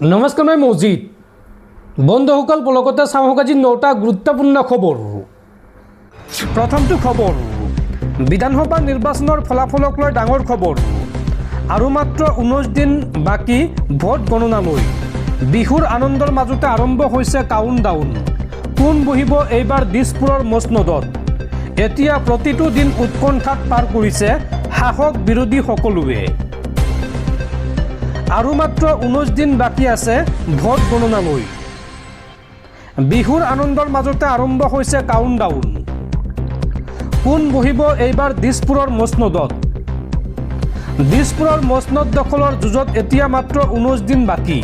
নমস্কাৰ, মই মজিদ। বন্ধুসকল, পলকতে চাওক আজি 9টা গুৰুত্বপূৰ্ণ খবৰ। প্ৰথমটো খবৰ, বিধানসভা নিৰ্বাচনৰ ফলাফলক লৈ ডাঙৰ খবৰ। আৰু মাত্ৰ 19 দিন বাকী ভোট গণনালৈ। বিহুৰ আনন্দৰ মাজতে আৰম্ভ হৈছে কাউণ্টডাউন। কোন বহিব এইবাৰ দিছপুৰৰ মছনদত? এতিয়া প্ৰতিটো দিন উৎকণ্ঠাত পাৰ কৰিছে শাসক বিৰোধী সকলোৱে। আৰু মাত্ৰ 19 দিন বাকী আছে ভোট গণনালৈ। বিহুৰ আনন্দৰ মাজতে আৰম্ভ হৈছে কাউণ্টডাউন। কোন বহিব এইবাৰ দিছপুৰৰ মছনদত? দিছপুৰৰ মছনদ দখলৰ যুঁজত এতিয়া মাত্ৰ 19 দিন বাকী।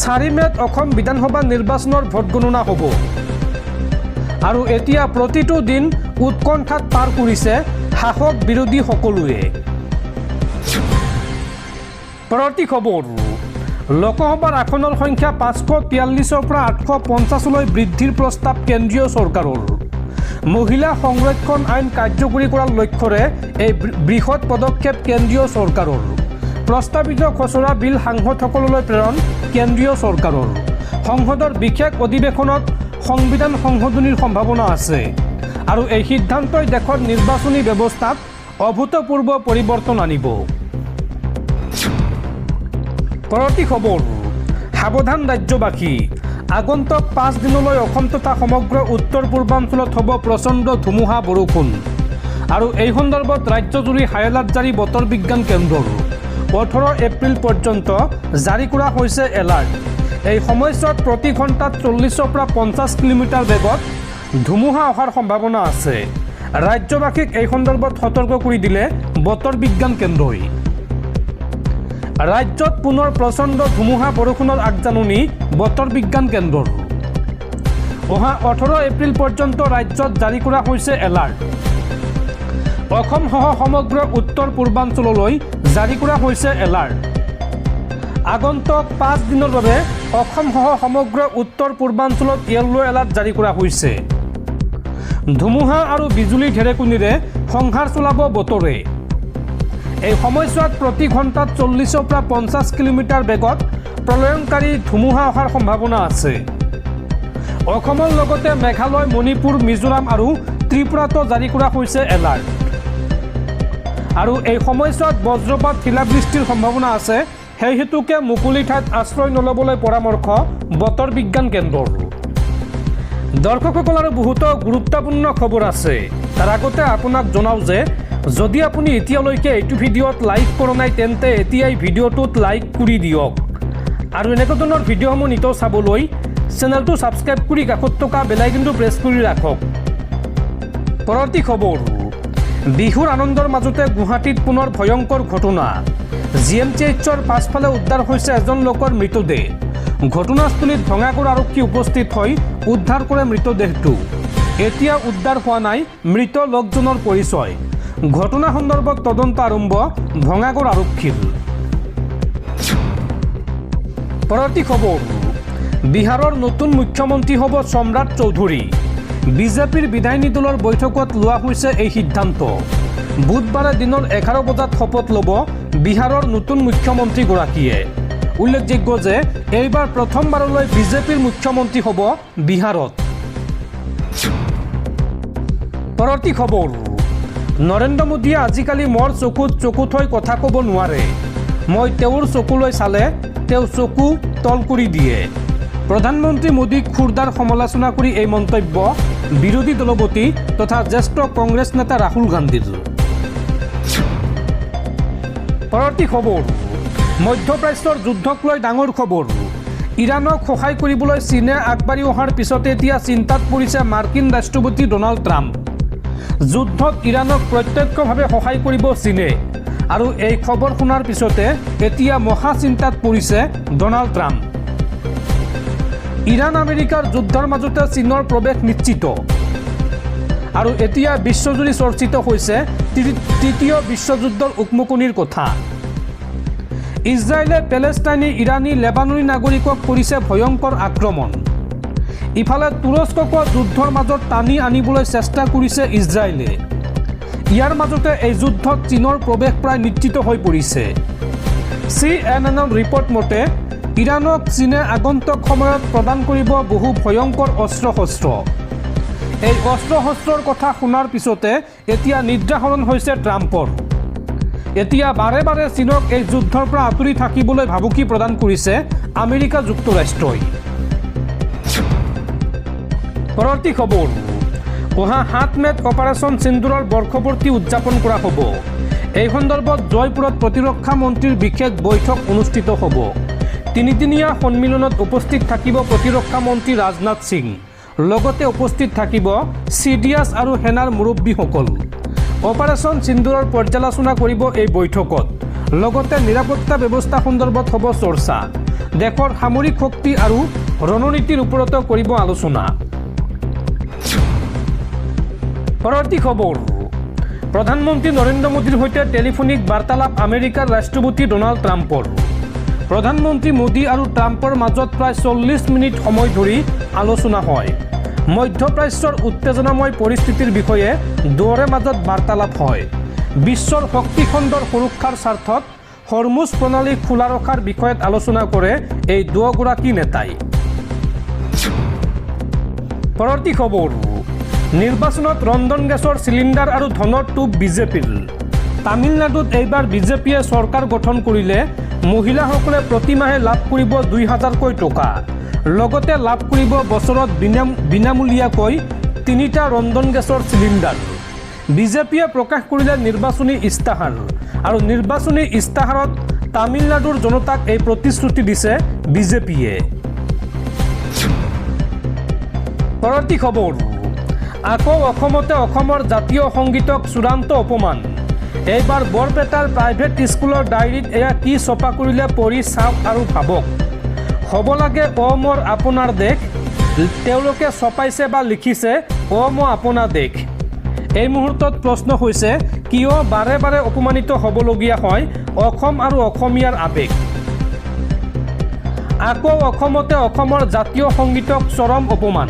4 মে'ত অসম বিধানসভা নিৰ্বাচনৰ ভোট গণনা হ'ব। আৰু এতিয়া প্ৰতিটো দিন উৎকণ্ঠাত পাৰ কৰিছে শাসক বিৰোধী সকলোৱে। পৰৱৰ্তী খবৰ, লোকসভাৰ আসনৰ সংখ্যা 543-ৰ পৰা 850-লৈ বৃদ্ধিৰ প্ৰস্তাৱ কেন্দ্ৰীয় চৰকাৰৰ। মহিলা সংৰক্ষণ আইন কাৰ্যকৰী কৰাৰ লক্ষ্যৰে এই বৃহৎ পদক্ষেপ কেন্দ্ৰীয় চৰকাৰৰ। প্ৰস্তাৱিত খচৰা বিল সাংসদসকললৈ প্ৰেৰণ কেন্দ্ৰীয় চৰকাৰৰ। সংসদৰ বিশেষ অধিৱেশনত সংবিধান সংশোধনীৰ সম্ভাৱনা আছে। আৰু এই সিদ্ধান্তই দেশৰ নিৰ্বাচনী ব্যৱস্থাত অভূতপূৰ্ব পৰিৱৰ্তন আনিব। পৰৱৰ্তী খবৰ, সাৱধান ৰাজ্যবাসী। আগন্তুক 5 দিনলৈ অসম তথা সমগ্ৰ উত্তৰ পূৰ্বাঞ্চলত হ'ব প্ৰচণ্ড ধুমুহা বৰষুণ। আৰু এই সন্দৰ্ভত ৰাজ্যজুৰি হাই এলাৰ্ট জাৰি বতৰ বিজ্ঞান কেন্দ্ৰৰ। 18 এপ্ৰিল পৰ্যন্ত জাৰি কৰা হৈছে এলাৰ্ট। এই সময়ছোৱাত প্ৰতি ঘণ্টাত 40-ৰ পৰা 50 কিলোমিটাৰ বেগত ধুমুহা অহাৰ সম্ভাৱনা আছে। ৰাজ্যবাসীক এই সন্দৰ্ভত সতৰ্ক কৰি দিলে বতৰ বিজ্ঞান কেন্দ্ৰই। ৰাজ্যত পুনৰ প্ৰচণ্ড ধুমুহা বৰষুণৰ আগজাননী বতৰ বিজ্ঞান কেন্দ্ৰৰ। অহা 18 এপ্ৰিল পৰ্যন্ত ৰাজ্যত জাৰি কৰা হৈছে এলাৰ্ট। অসমসহ সমগ্ৰ উত্তৰ পূৰ্বাঞ্চললৈ জাৰি কৰা হৈছে এলাৰ্ট। আগন্তুক 5 দিনৰ বাবে অসমসহ সমগ্ৰ উত্তৰ পূৰ্বাঞ্চলত য়েল্লো এলাৰ্ট জাৰি কৰা হৈছে। ধুমুহা আৰু বিজুলী ঢেৰেকনিৰে সংহাৰ চলাব বতৰে। এই সময়ছোৱাত প্ৰতি ঘণ্টাত 40-ৰ পৰা 50 কিলোমিটাৰ বেগত প্ৰলয়ংকাৰী ধুমুহা অহাৰ সম্ভাৱনা আছে। অসমৰ লগতে মেঘালয়, মণিপুৰ, মিজোৰাম আৰু ত্ৰিপুৰাতো জাৰি কৰা হৈছে এলাৰ্ট। আৰু এই সময়ছোৱাত বজ্ৰপাত, শিলাবৃষ্টিৰ সম্ভাৱনা আছে। সেই হেতুকে মুকলি ঠাইত আশ্ৰয় নল'বলৈ পৰামৰ্শ বতৰ বিজ্ঞান কেন্দ্ৰৰ। দৰ্শকসকল, আৰু বহুতো গুৰুত্বপূৰ্ণ খবৰ আছে। তাৰ আগতে আপোনাক জনাওঁ যে যদি আপুনি এতিয়ালৈকে এইটো ভিডিঅ'ত লাইক কৰা নাই তেন্তে এতিয়াই ভিডিঅ'টোত লাইক কৰি দিয়ক। আৰু এনেকুৱা ধৰণৰ ভিডিঅ'সমূহ নিতৌ চাবলৈ চেনেলটো ছাবস্ক্ৰাইব কৰি কাষত থকা বেল আইকনটো প্ৰেছ কৰি ৰাখক। পৰৱৰ্তী খবৰ, বিহুৰ আনন্দৰ মাজতে গুৱাহাটীত পুনৰ ভয়ংকৰ ঘটনা। GMCHৰ পাছফালে উদ্ধাৰ হৈছে এজন লোকৰ মৃতদেহ। ঘটনাস্থলীত ভঙাগড় আৰক্ষী উপস্থিত হৈ উদ্ধাৰ কৰে মৃতদেহটো। এতিয়া উদ্ধাৰ হোৱা নাই মৃত লোকজনৰ পৰিচয়। ঘটনা সন্দৰ্ভত তদন্ত আৰম্ভ ভঙাগড় আৰক্ষীৰ। পৰৱৰ্তী খবৰ, বিহাৰৰ নতুন মুখ্যমন্ত্ৰী হ'ব সম্ৰাট চৌধুৰী। বিজেপিৰ বিধায়িনী দলৰ বৈঠকত লোৱা হৈছে এই সিদ্ধান্ত। বুধবাৰে দিনৰ 11 বজাত শপত ল'ব বিহাৰৰ নতুন মুখ্যমন্ত্ৰীগৰাকীয়ে। উল্লেখযোগ্য যে এইবাৰ প্ৰথমবাৰলৈ বিজেপিৰ মুখ্যমন্ত্ৰী হ'ব বিহাৰত। পৰৱৰ্তী খবৰ, নৰেন্দ্ৰ মোদীয়ে আজিকালি মোৰ চকুত চকু থৈ কথা ক'ব নোৱাৰে। মই তেওঁৰ চকুলৈ চালে তেওঁ চকু তল কৰি দিয়ে। প্ৰধানমন্ত্ৰী মোদীক খুৰদাৰ সমালোচনা কৰি এই মন্তব্য বিৰোধী দলপতি তথা জ্যেষ্ঠ কংগ্ৰেছ নেতা ৰাহুল গান্ধীৰ। পৰৱৰ্তী খবৰ, মধ্যপ্ৰাচ্যৰ যুদ্ধক লৈ ডাঙৰ খবৰ। ইৰাণক সহায় কৰিবলৈ চীনে আগবাঢ়ি অহাৰ পিছতে এতিয়া চিন্তাত পৰিছে মাৰ্কিন ৰাষ্ট্ৰপতি ডনাল্ড ট্ৰাম্প। যুদ্ধত ইৰাণক প্ৰত্যক্ষভাৱে সহায় কৰিব চীনে। আৰু এই খবৰ শুনাৰ পিছতে এতিয়া মহা চিন্তাত পৰিছে ডনাল্ড ট্ৰাম্প। ইৰাণ আমেৰিকাৰ যুদ্ধৰ মাজতে চীনৰ প্ৰৱেশ নিশ্চিত। আৰু এতিয়া বিশ্বজুৰি চৰ্চিত হৈছে তৃতীয় বিশ্বযুদ্ধৰ উকমুকনিৰ কথা। ইজৰাইলে পেলেষ্টাইনী, ইৰাণী, লেবাননী নাগৰিকক কৰিছে ভয়ংকৰ আক্ৰমণ। ইফালে তুৰস্ককো যুদ্ধৰ মাজত টানি আনিবলৈ চেষ্টা কৰিছে ইজৰাইলে। ইয়াৰ মাজতে এই যুদ্ধত চীনৰ প্ৰৱেশ প্ৰায় নিশ্চিত হৈ পৰিছে। CNN ৰিপৰ্ট মতে ইৰাণক চীনে আগন্তুক সময়ত প্ৰদান কৰিব বহু ভয়ংকৰ অস্ত্ৰ শস্ত্ৰ। এই অস্ত্ৰ শস্ত্ৰৰ কথা শুনাৰ পিছতে এতিয়া নিদ্ৰাহৰণ হৈছে ট্ৰাম্পৰ। এতিয়া বাৰে বাৰে চীনক এই যুদ্ধৰ পৰা আঁতৰি থাকিবলৈ ভাবুকি প্ৰদান কৰিছে আমেৰিকা যুক্তৰাষ্ট্ৰই। পৰৱৰ্তী খবৰ, অহা 7 মেত অপাৰেশ্যন সিন্দুৰৰ বৰ্ষপূৰ্তি উদযাপন কৰা হ'ব। এই সন্দৰ্ভত জয়পুৰত প্ৰতিৰক্ষা মন্ত্ৰীৰ বিশেষ বৈঠক অনুষ্ঠিত হ'ব। তিনিদিনীয়া সন্মিলনত উপস্থিত থাকিব প্ৰতিৰক্ষা মন্ত্ৰী ৰাজনাথ সিং, লগতে উপস্থিত থাকিব CDS আৰু সেনাৰ মুৰব্বীসকল। অপাৰেশ্যন সিন্দুৰৰ পৰ্যালোচনা কৰিব এই বৈঠকত। লগতে নিৰাপত্তা ব্যৱস্থা সন্দৰ্ভত হ'ব চৰ্চা। দেশৰ সামৰিক শক্তি আৰু ৰণনীতিৰ ওপৰতো কৰিব আলোচনা। পৰৱৰ্তী খবৰ, প্ৰধানমন্ত্ৰী নৰেন্দ্ৰ মোদীৰ সৈতে টেলিফোনিক বাৰ্তালাপ আমেৰিকাৰ ৰাষ্ট্ৰপতি ডনাল্ড ট্ৰাম্পৰ। প্ৰধানমন্ত্ৰী মোদী আৰু ট্ৰাম্পৰ মাজত প্ৰায় 40 মিনিট সময় ধৰি আলোচনা হয়। মধ্যপ্ৰাচ্যৰ উত্তেজনাময় পৰিস্থিতিৰ বিষয়ে দুয়োৰে মাজত বাৰ্তালাপ হয়। বিশ্বৰ শক্তিখণ্ডৰ সুৰক্ষাৰ স্বাৰ্থত হৰমুজ প্ৰণালী খোলা ৰখাৰ বিষয়ত আলোচনা কৰে এই দুয়োগৰাকী নেতাই। পৰৱৰ্তী খবৰ, নিৰ্বাচনত ৰন্ধন গেছৰ চিলিণ্ডাৰ আৰু ধনৰ টোপ বিজেপিৰ। তামিলনাডুত এইবাৰ বিজেপিয়ে চৰকাৰ গঠন কৰিলে মহিলাসকলে প্ৰতিমাহে লাভ কৰিব 2000কৈ টকা। লগতে লাভ কৰিব বছৰত বিনামূলীয়াকৈ 3টা ৰন্ধন গেছৰ চিলিণ্ডাৰ। বিজেপিয়ে প্ৰকাশ কৰিলে নিৰ্বাচনী ইস্তাহাৰ, আৰু নিৰ্বাচনী ইস্তাহাৰত তামিলনাডুৰ জনতাক এই প্ৰতিশ্ৰুতি দিছে বিজেপিয়ে। পৰৱৰ্তী খবৰ, আকৌ অসমতে অসমৰ জাতীয় সংগীতক চূড়ান্ত অপমান। এইবাৰ বৰপেটাৰ প্ৰাইভেট স্কুলৰ ডায়েৰীত এয়া কি ছপা কৰিলে পঢ়ি চাওক আৰু ভাবক। হ'ব লাগে অ মোৰ আপোনাৰ দেশ, তেওঁলোকে ছপাইছে বা লিখিছে অ মোৰ আপোনাৰ দেশ। এই মুহূৰ্তত প্ৰশ্ন হৈছে, কিয় বাৰে বাৰে অপমানিত হ'বলগীয়া হয় অসম আৰু অসমীয়াৰ আৱেগ। আকৌ অসমতে অসমৰ জাতীয় সংগীতক চৰম অপমান।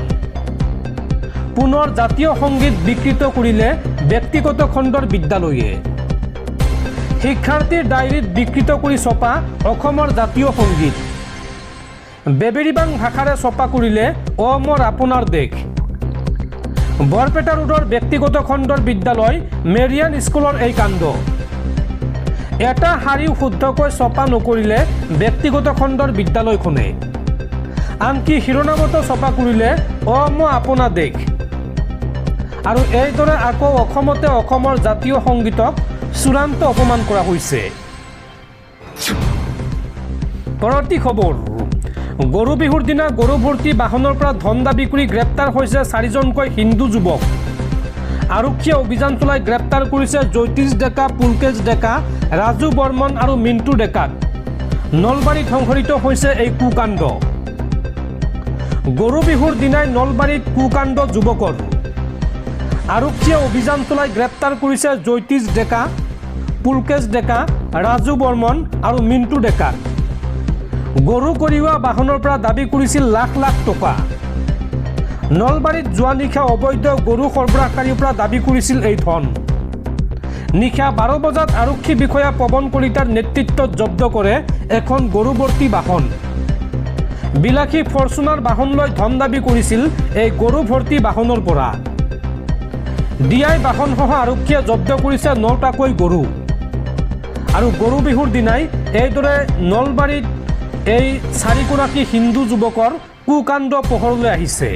পুনৰ জাতীয় সংগীত বিকৃত কৰিলে ব্যক্তিগত খণ্ডৰ বিদ্যালয়ে। শিক্ষাৰ্থীৰ ডায়েৰীত বিকৃত কৰি ছপা অসমৰ জাতীয় সংগীত। বেবেৰিবাং ভাষাৰে ছপা কৰিলে অ মোৰ আপোনাৰ দেশ। বৰপেটা ৰোডৰ ব্যক্তিগত খণ্ডৰ বিদ্যালয় মেৰিয়ান স্কুলৰ এই কাণ্ড। এটা শাৰীও শুদ্ধকৈ ছপা নকৰিলে ব্যক্তিগত খণ্ডৰ বিদ্যালয়খনে। আনকি শিৰোনামতো ছপা কৰিলে অ মোৰ আপোনাৰ দেশ। আৰু এইদৰে আকৌ অসমতে অসমৰ জাতীয় সংগীতক চূড়ান্ত অপমান কৰা হৈছে। পৰৱৰ্তী খবৰ, গৰু বিহুৰ দিনা গৰু ভৰ্তি বাহনৰ পৰা ধন দাবী কৰি গ্ৰেপ্তাৰ হৈছে 4জনকৈ হিন্দু যুৱক। আৰক্ষীয়ে অভিযান চলাই গ্ৰেপ্তাৰ কৰিছে জ্যোতিষ ডেকা, পুলকেশ ডেকা, ৰাজু বৰ্মন আৰু মিণ্টু ডেকাক। নলবাৰীত সংঘটিত হৈছে এই কুকাণ্ড। গৰু বিহুৰ দিনাই নলবাৰীত কুকাণ্ড যুৱকৰ। আৰক্ষীয়ে অভিযান চলাই গ্ৰেপ্তাৰ কৰিছে জ্যোতিষ ডেকা, পুলকেশ ডেকা, ৰাজু বৰ্মন আৰু মিণ্টু ডেকাক। গৰু কঢ়িওৱা বাহনৰ পৰা দাবী কৰিছিল লাখ লাখ টকা। নলবাৰীত যোৱা নিশা অবৈধ গৰু সৰবৰাহকাৰীৰ পৰা দাবী কৰিছিল এই ধন। নিশা 12 বজাত আৰক্ষী বিষয়া পৱন কলিতাৰ নেতৃত্বত জব্দ কৰে এখন গৰুভৰ্তি বাহন। বিলাসী ফৰ্চুনাৰ বাহন লৈ ধন দাবী কৰিছিল এই গৰু ভৰ্তি বাহনৰ পৰা। ডিআই বাহনসহ আৰক্ষীয়ে জব্দ কৰিছে 9টাকৈ গৰু। আৰু গৰু বিহুৰ দিনাই এইদৰে নলবাৰীত এই 4গৰাকী হিন্দু যুৱকৰ কুকাণ্ড পোহৰলৈ আহিছে।